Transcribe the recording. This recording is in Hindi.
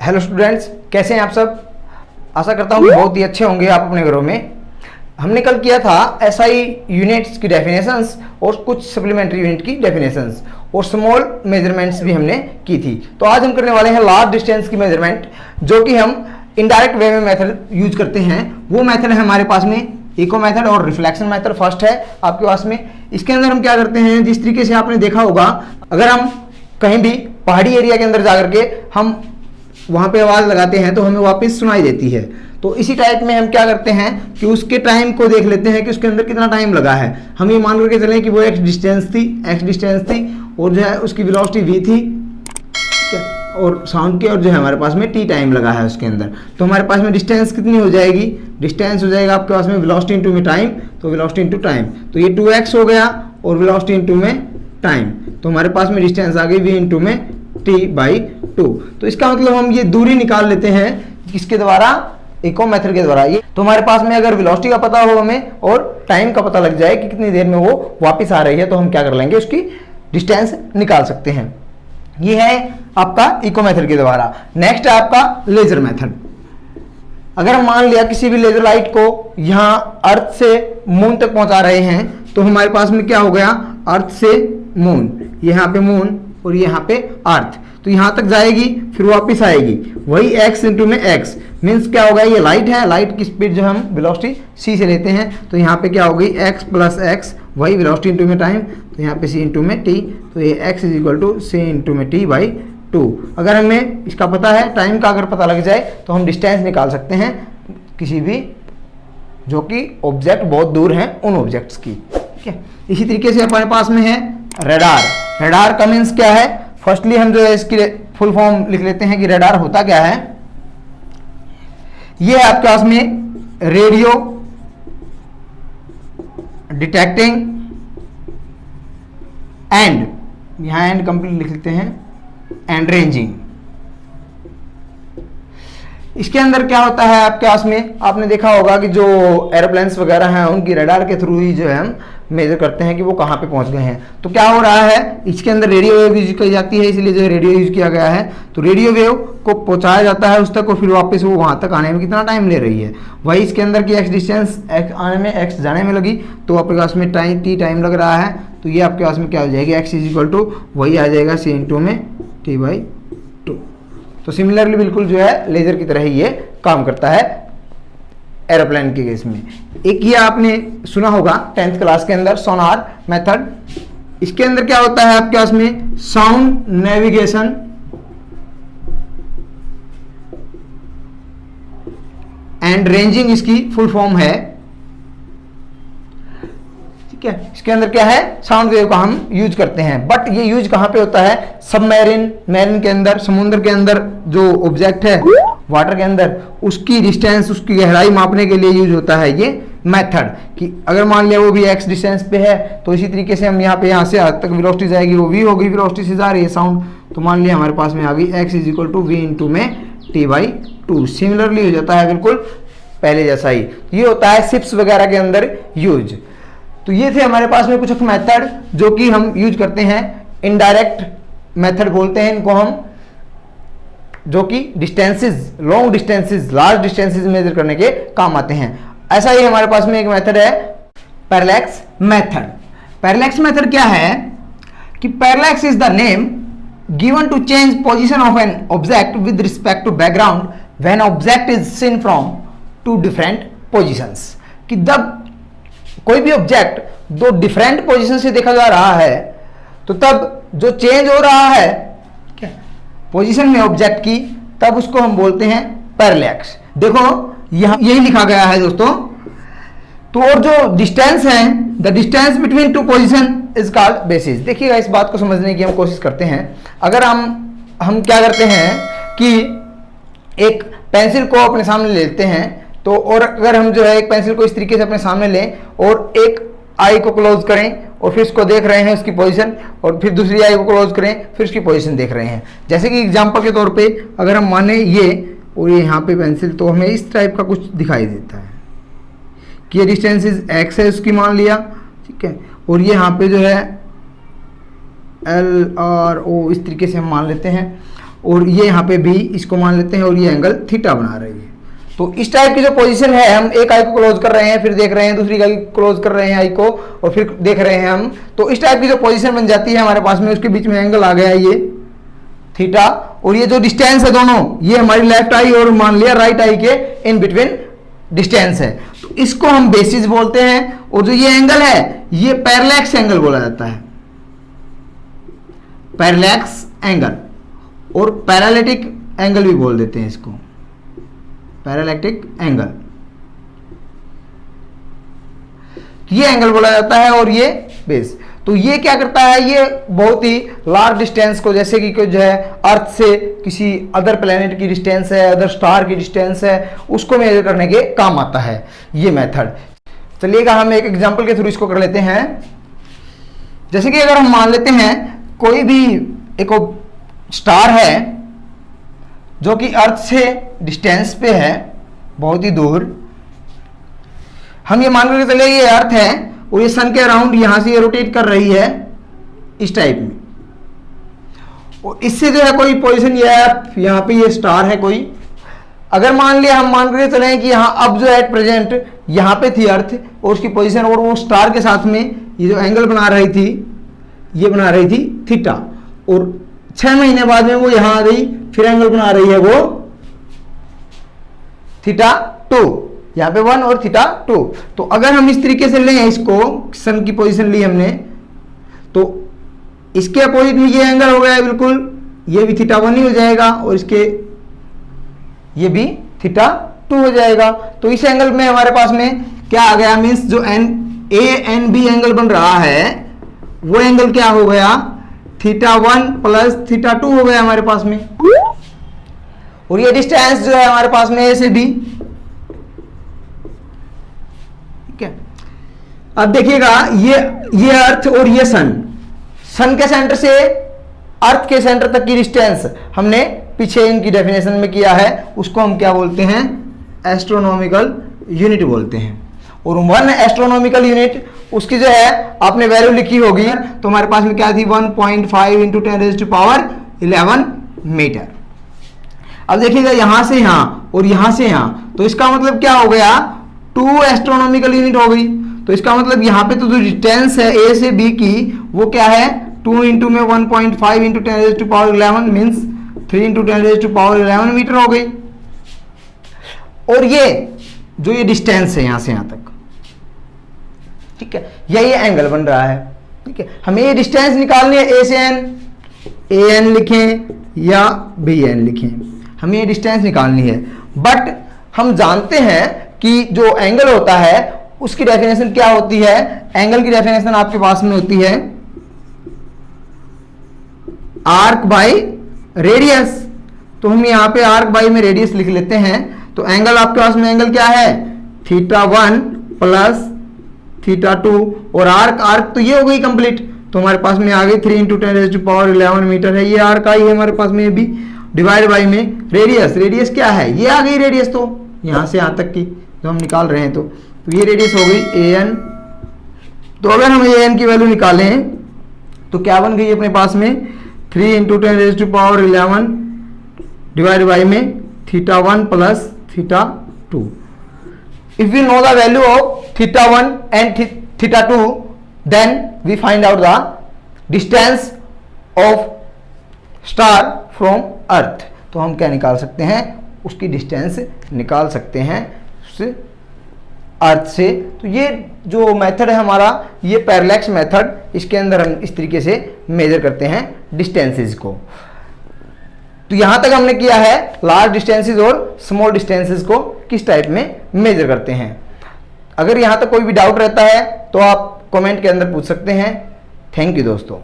हेलो स्टूडेंट्स, कैसे हैं आप सब। आशा करता हूँ कि बहुत ही अच्छे होंगे आप अपने घरों में। हमने कल किया था एसआई यूनिट्स की डेफिनेशंस और कुछ सप्लीमेंट्री यूनिट की डेफिनेशंस और स्मॉल मेजरमेंट्स भी हमने की थी। तो आज हम करने वाले हैं लार्ज डिस्टेंस की मेजरमेंट, जो कि हम इनडायरेक्ट वे में मेथड यूज करते हैं। वो मेथड है हमारे पास में इको मेथड और रिफ्लेक्शन मेथड फर्स्ट है आपके पास में। इसके अंदर हम क्या करते हैं, जिस तरीके से आपने देखा होगा, अगर हम कहीं भी पहाड़ी एरिया के अंदर जाकर के हम वहां पे आवाज लगाते हैं तो हमें वापस सुनाई देती है। तो इसी टाइप में हम क्या करते हैं कि उसके टाइम को देख लेते हैं कि उसके अंदर कितना टाइम लगा है। हम ये मान करके चलें कि वो एक्स डिस्टेंस थी और जो है उसकी वेलोसिटी v थी और साउंड के, और जो है हमारे पास में t टाइम लगा है उसके अंदर। तो हमारे पास में डिस्टेंस कितनी हो जाएगी, डिस्टेंस हो जाएगा आपके पास में वेलोसिटी इनटू में टाइम, तो वेलोसिटी इनटू टाइम, तो ये 2x हो गया और वेलोसिटी इनटू में टाइम, तो हमारे पास में डिस्टेंस आ गई v इनटू में t/2। तो इसका मतलब हम ये दूरी निकाल लेते हैं किसके द्वारा, इको मेथड के द्वारा। ये तो हमारे पास में अगर वेलोसिटी का पता हो हमें और टाइम का पता लग जाए कि कितनी देर में वो वापस आ रही है, तो हम क्या कर लेंगे, उसकी डिस्टेंस निकाल सकते हैं। ये है आपका इको मेथड के द्वारा। नेक्स्ट है आपका लेजर मेथड। अगर हम मान लिया किसी भी लेजर लाइट को यहाँ अर्थ से मून तक पहुंचा रहे हैं, तो हमारे पास में क्या हो गया, अर्थ से मून, यहाँ पे मून और यहाँ पे अर्थ, तो यहाँ तक जाएगी फिर वापस आएगी, वही x इंटू में x मीन्स क्या होगा, ये लाइट है, लाइट की स्पीड जो हम वेलोसिटी c से लेते हैं, तो यहाँ पे क्या होगी x प्लस x, वही वेलोसिटी इंटू में टाइम, तो यहाँ पे c इंटू में t, तो ये x is equal to c into में t/2। अगर हमें इसका पता है, टाइम का अगर पता लग जाए, तो हम डिस्टेंस निकाल सकते हैं किसी भी जो कि ऑब्जेक्ट बहुत दूर हैं उन ऑब्जेक्ट्स की। ठीक है, इसी तरीके से हमारे पास में है रेडार। रेडार का मीन्स क्या है, फर्स्टली हम जो है इसकी फुल फॉर्म लिख लेते हैं कि रेडार होता क्या है। ये है आपके पास में रेडियो डिटेक्टिंग एंड, यहां एंड कंप्लीट लिख लेते हैं, एंड रेंजिंग। इसके अंदर क्या होता है आपके पास में, आपने देखा होगा कि जो एरोप्लेन्स वगैरह हैं उनकी रडार के थ्रू ही जो है हम मेजर करते हैं कि वो कहाँ पे पहुंच गए हैं। तो क्या हो रहा है, इसके अंदर रेडियो वेव यूज की जाती है, इसलिए जो रेडियो यूज किया गया है। तो रेडियो वेव को पहुंचाया जाता है उस तक, और फिर वापस वो वहां तक आने में कितना टाइम ले रही है, वही इसके अंदर की एक्स डिस्टेंस आने में एक्स जाने में लगी, तो आपके पास में टाइम लग रहा है। तो ये आपके पास में क्या हो जाएगी, एक्स इज इक्वल टू वही आ जाएगा c इंटू में t/2। तो सिमिलरली बिल्कुल जो है लेजर की तरह ही ये काम करता है एरोप्लेन के केस में। एक ये आपने सुना होगा 10th क्लास के अंदर सोनार मेथड। इसके अंदर क्या होता है आपके पास में, साउंड नेविगेशन एंड रेंजिंग इसकी फुल फॉर्म है। ठीक है, इसके अंदर क्या है, साउंड वेव का हम यूज करते हैं, बट ये यूज कहां पे होता है, सबमरीन के अंदर, समुद्र के अंदर जो ऑब्जेक्ट है वाटर के अंदर, उसकी डिस्टेंस, उसकी गहराई मापने के लिए यूज होता है ये मेथड। कि अगर मान लिया वो भी x डिस्टेंस पे है, तो इसी तरीके से हम यहाँ से आज तक वेलोसिटी जाएगी, वो v होगी, वेलोसिटी से जा रही है साउंड, तो मान लिया हमारे पास में आ गई x is equal to v into में t/2। सिमिलरली हो जाता है बिल्कुल पहले जैसा ही। ये होता है शिप्स वगैरह के अंदर यूज। तो ये थे हमारे पास में कुछ मेथड जो कि हम यूज करते हैं, इनडायरेक्ट मेथड बोलते हैं इनको हम, जो कि distances, long distances, large distances measure करने के काम आते हैं। ऐसा ही हमारे पास में एक मेथड है पैरेलैक्स मेथड। पैरेलैक्स मेथड क्या है कि parallax is the name given to change position of an object with respect to background when object is seen from two different positions. कि जब कोई भी ऑब्जेक्ट दो डिफरेंट पोजीशन से देखा जा रहा है, तो तब जो चेंज हो रहा है क्या पोजीशन में ऑब्जेक्ट की, तब उसको हम बोलते हैं पैरेलैक्स। देखो यहां यही लिखा गया है दोस्तों। तो और जो डिस्टेंस है, the distance between two position is called basis. देखिएगा, इस बात को समझने की हम कोशिश करते हैं। अगर हम क्या करते हैं कि एक पेंसिल को अपने सामने लेते हैं, तो और अगर हम जो है एक पेंसिल को इस तरीके से अपने सामने लें और एक आई को क्लोज करें और फिर उसको देख रहे हैं उसकी पोजीशन, और फिर दूसरी आई को क्लोज करें फिर उसकी पोजीशन देख रहे हैं। जैसे कि एग्जांपल के तौर पे अगर हम माने ये और ये यहाँ पे पेंसिल, तो हमें इस टाइप का कुछ दिखाई देता है कि ये डिस्टेंस इज एक्स है, उसकी मान लिया। ठीक है, और ये यहाँ पे जो है एल आर ओ इस तरीके से हम मान लेते हैं। और ये यहाँ पे भी इसको मान लेते हैं और ये एंगल थीटा बना रही है। तो इस टाइप की जो पोजीशन है, हम एक आई को क्लोज कर रहे हैं, फिर देख रहे हैं, दूसरी आई को क्लोज कर रहे हैं आई को, और फिर देख रहे हैं हम, तो इस टाइप की जो पोजीशन बन जाती है हमारे पास में, उसके बीच में एंगल आ गया ये थीटा, और ये जो डिस्टेंस है दोनों, ये हमारी लेफ्ट आई और मान लिया राइट आई के इन बिटवीन डिस्टेंस है, तो इसको हम बेसिस बोलते हैं। और जो ये एंगल है ये पैरेलैक्स एंगल बोला जाता है, पैरेलैक्स एंगल, और पैरालिटिक एंगल भी बोल देते हैं इसको, पैरालिटिक एंगल, ये एंगल बोला जाता है। और ये बेस, तो ये क्या करता है, ये बहुत ही लार्ज डिस्टेंस को, जैसे कि जो है अर्थ से किसी अदर प्लेनेट की डिस्टेंस है, अदर स्टार की डिस्टेंस है, उसको मेजर करने के काम आता है ये मेथड। चलिएगा हम एक एग्जांपल के थ्रू इसको कर लेते हैं। जैसे कि अगर हम मान लेते हैं कोई भी एक स्टार है जो कि अर्थ से डिस्टेंस पे है बहुत ही दूर, हम ये मान करके चले ये अर्थ है और ये सन के अराउंड यहां से ये रोटेट कर रही है इस टाइप में, और इससे जो है कोई पोजीशन ये है, यहाँ पे ये स्टार है कोई, अगर मान लिया हम मान करके चले कि यहाँ अब जो एट प्रेजेंट यहाँ पे थी अर्थ और उसकी पोजीशन, और वो स्टार के साथ में ये जो एंगल बना रही थी, ये बना रही थी थीटा, और 6 महीने बाद में वो यहां आ गई, फिर एंगल बना रही है वो थीटा 2, यहाँ पे 1 और थीटा 2। तो अगर हम इस तरीके से लें इसको, सन की पोजीशन ली हमने, तो इसके अपोजिट में ये एंगल हो गया बिल्कुल, ये भी थीटा 1 ही हो जाएगा, और इसके ये भी थीटा 2 हो जाएगा। तो इस एंगल में हमारे पास में क्या आ गया, मीन्स जो ए एन बी एंगल बन रहा है वो एंगल क्या हो गया, थीटा 1 प्लस थीटा 2 हो गया हमारे पास में। और ये डिस्टेंस जो है हमारे पास में ए से बी, ठीक है। अब देखिएगा ये अर्थ और ये सन के सेंटर से अर्थ के सेंटर तक की डिस्टेंस हमने पीछे इनकी डेफिनेशन में किया है, उसको हम क्या बोलते हैं, एस्ट्रोनॉमिकल यूनिट बोलते हैं। और 1 एस्ट्रोनॉमिकल यूनिट उसकी जो है आपने वैल्यू लिखी होगी, तो हमारे पास में क्या थी, 1.5 इंटू 10⁻11 मीटर। अब देखिएगा यहां से यहां और यहां से यहां, तो इसका मतलब क्या हो गया, 2 एस्ट्रोनॉमिकल यूनिट हो गई। तो इसका मतलब यहां पे तो जो डिस्टेंस है ए से बी की वो क्या है, 2 इंटू में 1.5 इंटू 10⁻11 मीन्स 3 इंटू 10⁻11 मीटर हो गई। और ये जो ये डिस्टेंस है यहां से यहां तक, ठीक है, यही एंगल बन रहा है, ठीक है। हमें ये डिस्टेंस निकालनी है, ए से एन, ए एन लिखें या बी एन लिखें, हमें ये डिस्टेंस निकालनी है। बट हम जानते हैं कि जो एंगल होता है उसकी डेफिनेशन क्या होती है, एंगल की डेफिनेशन आपके पास में होती है आर्क बाय रेडियस। तो हम यहाँ पे आर्क बाय में रेडियस लिख लेते हैं। तो एंगल आपके पास में एंगल क्या है, थीटा 1 प्लस थीटा 2, और आर्क तो ये हो गई कंप्लीट। तो हमारे पास में आ गई 3 इंटू 10⁻11 मीटर है, ये आर्क आई है हमारे पास में भी, डिवाइड बाई में रेडियस क्या है, ये आ गई रेडियस, तो यहां से यहां तक की जो हम निकाल रहे हैं, तो ये रेडियस हो गई ए एन। तो अगर हम ए एन की वैल्यू निकालें तो क्या बन गई अपने पास में, 3 इंटू 10⁻11 डिवाइड बाई में theta 1 plus theta 2। If we know the value of theta 1 and theta 2, then we find out the distance of star from earth। तो हम क्या निकाल सकते हैं, उसकी डिस्टेंस निकाल सकते हैं उस अर्थ से। तो ये जो मेथड है हमारा, ये पैरेलैक्स मेथड, इसके अंदर हम इस तरीके से मेजर करते हैं डिस्टेंसेस को। तो यहां तक हमने किया है लार्ज डिस्टेंसेस और स्मॉल डिस्टेंसेस को किस टाइप में मेजर करते हैं। अगर यहां तक कोई भी डाउट रहता है तो आप कमेंट के अंदर पूछ सकते हैं। थैंक यू दोस्तों।